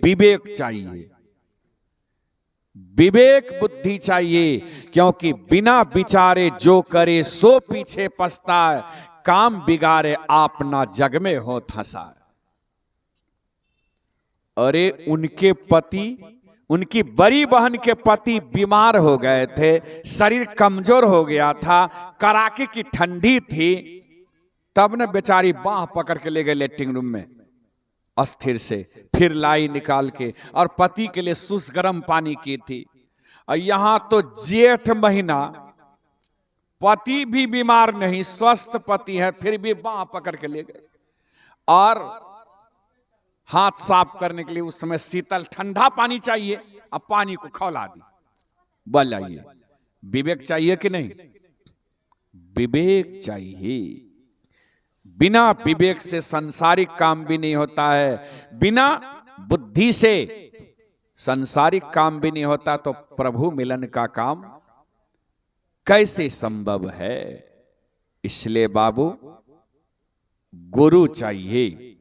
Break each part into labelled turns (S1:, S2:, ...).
S1: विवेक चाहिए, विवेक बुद्धि चाहिए, क्योंकि बिना विचारे जो करे सो पीछे पछताए, काम बिगाड़े आपना जग में हो धंसा। अरे उनके पति, उनकी बड़ी बहन के पति बीमार हो गए थे, शरीर कमजोर हो गया था, कड़ाके की ठंडी थी, तब न बेचारी बाह पकड़ के ले गए लेटरिंग रूम में अस्थिर से, फिर लाई निकाल के, और पति के लिए सुस गर्म पानी की थी। और यहां तो जेठ महीना, पति भी बीमार नहीं, स्वस्थ पति है, फिर भी बाह पकड़ के ले गए, और हाथ साफ करने के लिए उस समय शीतल ठंडा पानी चाहिए, अब पानी को खौला दी। बोलिए विवेक चाहिए कि नहीं? विवेक चाहिए। बिना विवेक से संसारिक काम भी नहीं होता है, बिना बुद्धि से संसारिक काम भी नहीं होता, तो प्रभु मिलन का काम कैसे संभव है? इसलिए बाबू गुरु चाहिए,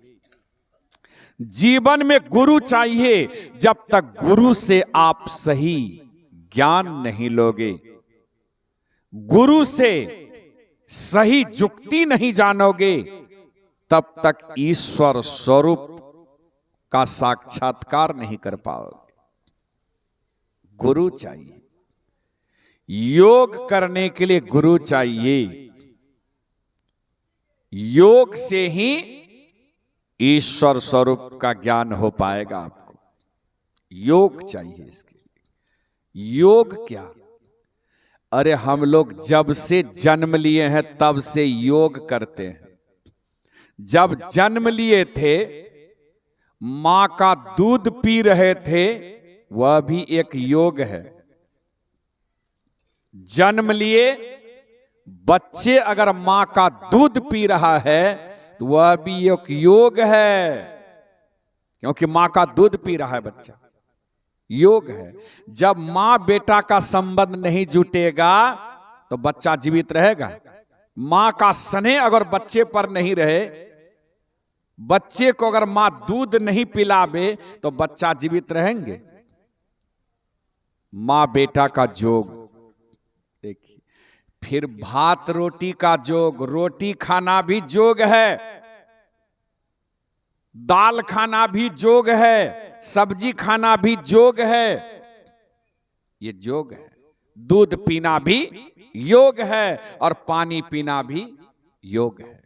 S1: जीवन में गुरु चाहिए। जब तक गुरु से आप सही ज्ञान नहीं लोगे, गुरु से सही जुक्ति नहीं जानोगे, तब तक ईश्वर स्वरूप का साक्षात्कार नहीं कर पाओगे। गुरु चाहिए, योग करने के लिए गुरु चाहिए, योग से ही ईश्वर स्वरूप का ज्ञान हो पाएगा आपको। योग चाहिए इसके लिए। योग क्या? अरे हम लोग जब से जन्म लिए हैं तब से योग करते हैं। जब जन्म लिए थे, मां का दूध पी रहे थे, वह भी एक योग है। जन्म लिए बच्चे अगर मां का दूध पी रहा है तो वह भी एक योग है, क्योंकि मां का दूध पी रहा है बच्चा, योग है। जब मां बेटा का संबंध नहीं जुटेगा तो बच्चा जीवित रहेगा। मां का स्नेह अगर बच्चे पर नहीं रहे, बच्चे को अगर मां दूध नहीं पिलावे तो बच्चा जीवित रहेंगे। मां बेटा का जोग देखिए, फिर भात रोटी का जोग, रोटी खाना भी जोग है, दाल खाना भी जोग है, सब्जी खाना भी जोग है, ये जोग है। दूध पीना भी योग है और पानी पीना भी योग है।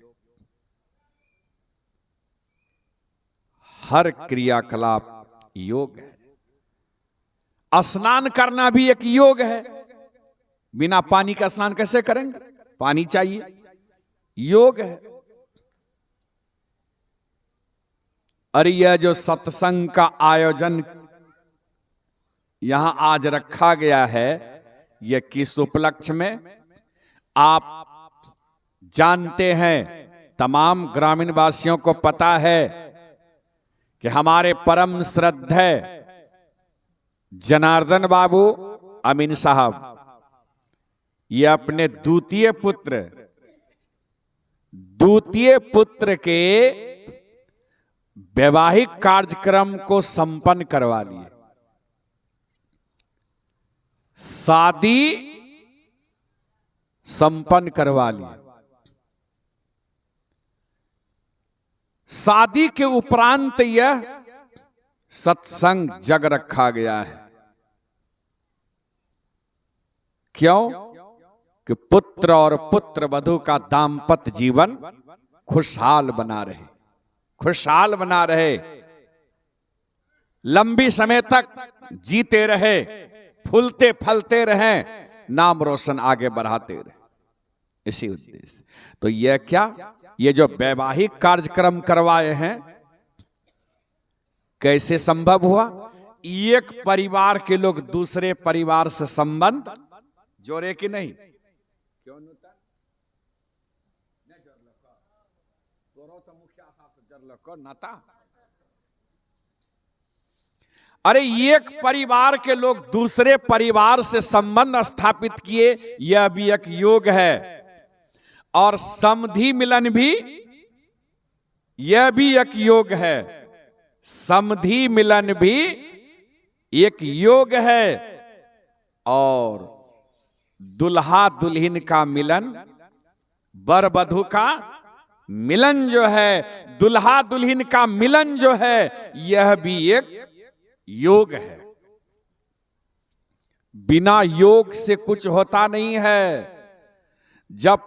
S1: हर क्रियाकलाप योग है। स्नान करना भी एक योग है। बिना पानी का स्नान कैसे करेंगे? पानी चाहिए, योग है। अरे यह जो सत्संग का आयोजन यहां आज रखा गया है, यह किस उपलक्ष्य में? आप जानते हैं, तमाम ग्रामीण वासियों को पता है कि हमारे परम श्रद्धेय जनार्दन बाबू अमीन साहब, ये अपने द्वितीय पुत्र के वैवाहिक कार्यक्रम को संपन्न करवा लिए। शादी संपन्न करवा लिए। शादी के उपरांत यह सत्संग जग रखा गया है। क्यों? कि पुत्र और पुत्र वधू का दाम्पत्य जीवन खुशहाल बना रहे, खुशहाल बना रहे, लंबी समय तक जीते रहे, फूलते फलते रहे, नाम रोशन आगे बढ़ाते रहे, इसी उद्देश्य। तो यह क्या, ये जो वैवाहिक कार्यक्रम करवाए हैं, कैसे संभव हुआ? एक परिवार के लोग दूसरे परिवार से संबंध जोड़े कि नहीं? क्यों नाता? अरे एक परिवार के लोग दूसरे परिवार से संबंध स्थापित किए, यह भी एक योग है। और समधि मिलन भी, यह भी एक योग है। समधी मिलन भी एक योग है, और दुल्हा दुल्हन का मिलन, वर वधू का मिलन जो है, दुल्हा दुल्हन का मिलन जो है, यह भी एक योग है। बिना योग से कुछ होता नहीं है। जब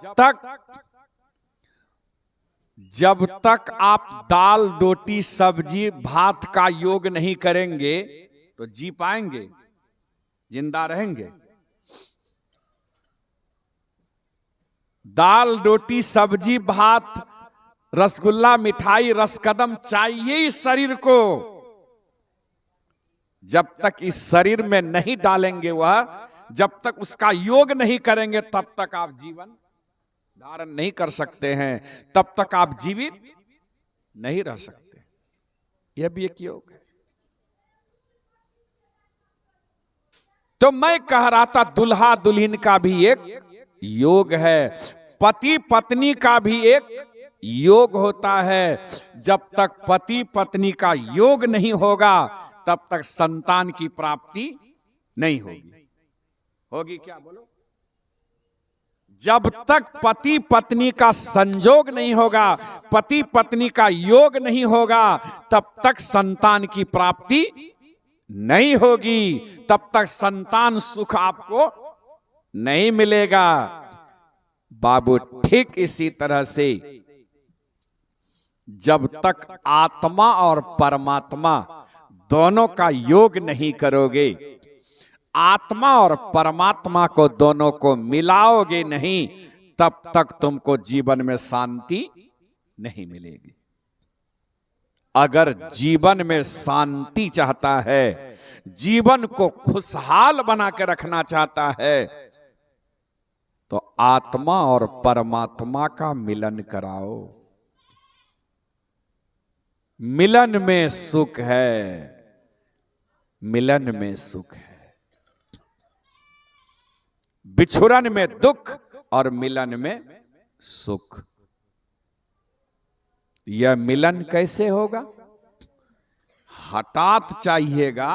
S1: तक आप दाल रोटी सब्जी भात का योग नहीं करेंगे तो जी पाएंगे, जिंदा रहेंगे? दाल रोटी सब्जी भात रसगुल्ला मिठाई रसकदम चाहिए इस शरीर को। जब तक इस शरीर में नहीं डालेंगे वह, जब तक उसका योग नहीं करेंगे, तब तक आप जीवन धारण नहीं कर सकते हैं, तब तक आप जीवित नहीं रह सकते। यह भी एक योग है। तो मैं कह रहा था दुल्हा दुल्हन का भी एक योग है, पति पत्नी का भी एक योग होता है। जब तक पति पत्नी का योग नहीं होगा तब तक संतान की प्राप्ति नहीं होगी। होगी क्या बोलो? जब तक पति पत्नी का संजोग नहीं होगा, पति पत्नी का योग नहीं होगा, तब तक संतान की प्राप्ति नहीं होगी, तब तक संतान सुख आपको नहीं मिलेगा। बाबू ठीक इसी तरह से जब तक आत्मा और परमात्मा दोनों का योग नहीं करोगे, आत्मा और परमात्मा को दोनों को मिलाओगे नहीं, तब तक तुमको जीवन में शांति नहीं मिलेगी। अगर जीवन में शांति चाहता है, जीवन को खुशहाल बना के रखना चाहता है, तो आत्मा और परमात्मा का मिलन कराओ। मिलन में सुख है, मिलन में सुख है। बिछुड़न में दुख और मिलन में सुख। यह मिलन कैसे होगा? हठात चाहिएगा,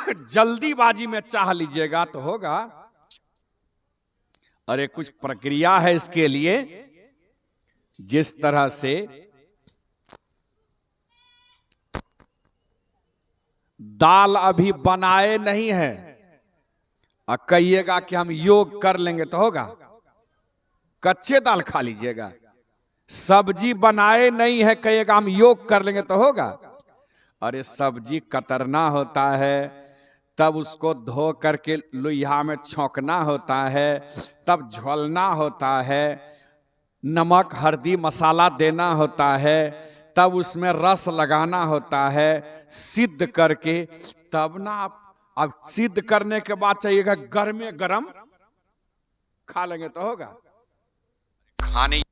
S1: जल्दीबाजी में चाह लीजिएगा तो होगा। अरे कुछ प्रक्रिया है इसके लिए। जिस तरह से दाल अभी बनाए नहीं है और कहिएगा कि हम योग कर लेंगे तो होगा? कच्चे दाल खा लीजिएगा। सब्जी बनाए नहीं है, कहिएगा हम योग कर लेंगे तो होगा? अरे सब्जी कतरना होता है, तब उसको धो करके लोहिया में छौंकना होता है, तब झोलना होता है, नमक हल्दी मसाला देना होता है, तब उसमें रस लगाना होता है, सिद्ध करके तब ना आप। अब सिद्ध करने के बाद चाहिएगा गर्मे गरम खा लेंगे तो होगा? खाने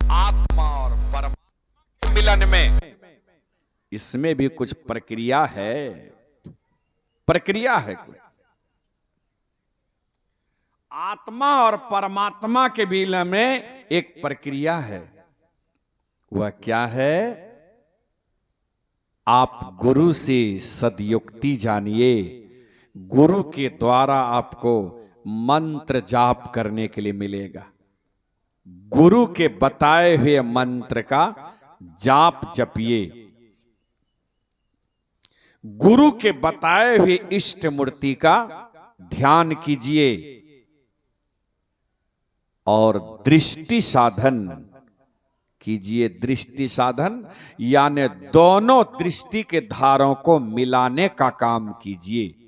S1: आत्मा और परमात्मा के मिलन में, इसमें भी कुछ प्रक्रिया है, प्रक्रिया है कुछ। आत्मा और परमात्मा के मिलन में एक प्रक्रिया है। वह क्या है? आप गुरु से सदयुक्ति जानिए। गुरु के द्वारा आपको मंत्र जाप करने के लिए मिलेगा। गुरु के बताए हुए मंत्र का जाप जपिए। गुरु के बताए हुए इष्ट मूर्ति का ध्यान कीजिए और दृष्टि साधन कीजिए। दृष्टि साधन यानी दोनों दृष्टि के धारों को मिलाने का काम कीजिए।